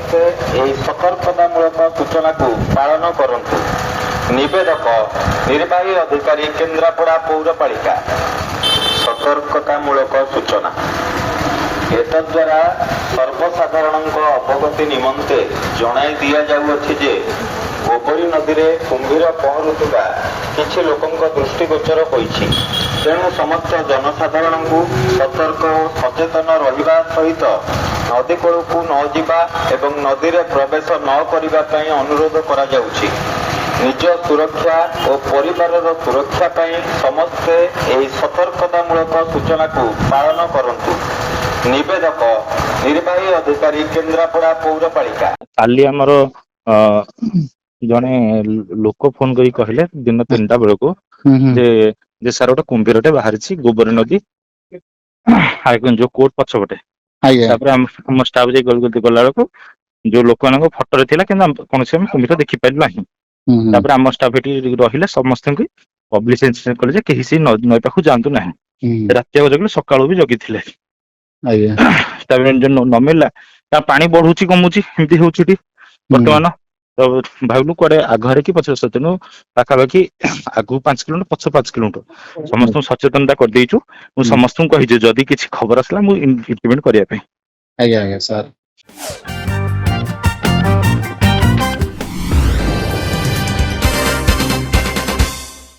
ସମସ୍ତେ ଏହି ସତର୍କତାମୂଳକ ସୂଚନାକୁ ପାଳନ କରନ୍ତୁ। ନିବେଦକ ନିର୍ବାହୀ ଅଧିକାରୀ କେନ୍ଦ୍ରାପଡ଼ା ପୌରପାଳିକା। ସତର୍କତାମୂଳକ ସୂଚନା। ଏତଦ୍ୱାରା ସର୍ବସାଧାରଣଙ୍କ ଅବଗତି ନିମନ୍ତେ ଜଣାଇ ଦିଆଯାଉଅଛି ଯେ ଗୋବରୀ ନଦୀରେ କୁମ୍ଭୀର ପହଁରୁଥିବା କିଛି ଲୋକଙ୍କ ଦୃଷ୍ଟିଗୋଚର ହୋଇଛି। ତେଣୁ ସମସ୍ତ ଜନସାଧାରଣଙ୍କୁ ସତର୍କ ଓ ସଚେତନ ରହିବା ସହିତ ନଦୀ କୂଳକୁ ନ ଯିବା ଏବଂ ନଦୀରେ ପ୍ରବେଶ ନ କରିବା ପାଇଁ ଅନୁରୋଧ କରାଯାଉଛି। ନିଜ ସୁରକ୍ଷା ଓ ପରିବାରର ସୁରକ୍ଷା ପାଇଁ ସମସ୍ତେ ଏହି ସତର୍କତାମୂଳକ ସୂଚନାକୁ ପାଳନ କରନ୍ତୁ। ନିବେଦକ ନିର୍ବାହୀ ଅଧିକାରୀ କେନ୍ଦ୍ରାପଡ଼ା ପୌରପାଳିକା। କାଲି ଆମର ଜଣେ ଲୋକ ଫୋନ କରି କହିଲେ ଦିନ 3ଟା ବେଳକୁ ଯେ ସାର୍ ଗୋଟେ କୁମ୍ଭୀରଟେ ବାହାରିଛି ଗୋବରୀ ନଦୀ ଯୋଉ କୋର୍ଟ ପଛପଟେ। ତାପରେ ଆମ ଷ୍ଟାଫ୍ ଯାଇ ଗଲା ବେଳକୁ ଯୋଉ ଲୋକମାନଙ୍କ ଫଟୋରେ ଥିଲା କିନ୍ତୁ କୌଣସି ଆମେ କୁମ୍ଭୀର ଦେଖିପାରିଲୁ ନାହିଁ। ତାପରେ ଆମ ଷ୍ଟାଫ୍ ଏଠି ରହିଲେ ସମସ୍ତଙ୍କୁ ପବ୍ଲିସିଟି କଲେ ଯେ କେହି ସେଇ ନଈ ପାଖକୁ ଯାଆନ୍ତୁ ନାହିଁ। ରାତି ଜଗିଲେ ସକାଳୁ ବି ଜଗିଥିଲେ। ତାପରେ ନ ମିଳିଲା ତା ପାଣି ବଢୁଛି କମୁଛି ଏମିତି ହଉଛି ଏଠି ବର୍ତ୍ତମାନ। ତ ଭାବିଲୁ କୁଆଡେ ଆଘରେ କି ପଛରେ ତେଣୁ ପାଖାପାଖି ଆଗକୁ 5 କିଲୋମିଟର ପଛ 5 କିଲୋମିଟର ସମସ୍ତଙ୍କୁ ସଚେତନତା କରିଦେଇଛୁ। ମୁଁ ସମସ୍ତଙ୍କୁ କହିଛି ଯଦି କିଛି ଖବର ଆସିଲା ମୁଁ ଇମ୍ପ୍ଲିମେଣ୍ଟ କରିବା ପାଇଁ। ଆଜ୍ଞା ଆଜ୍ଞା ସାର୍।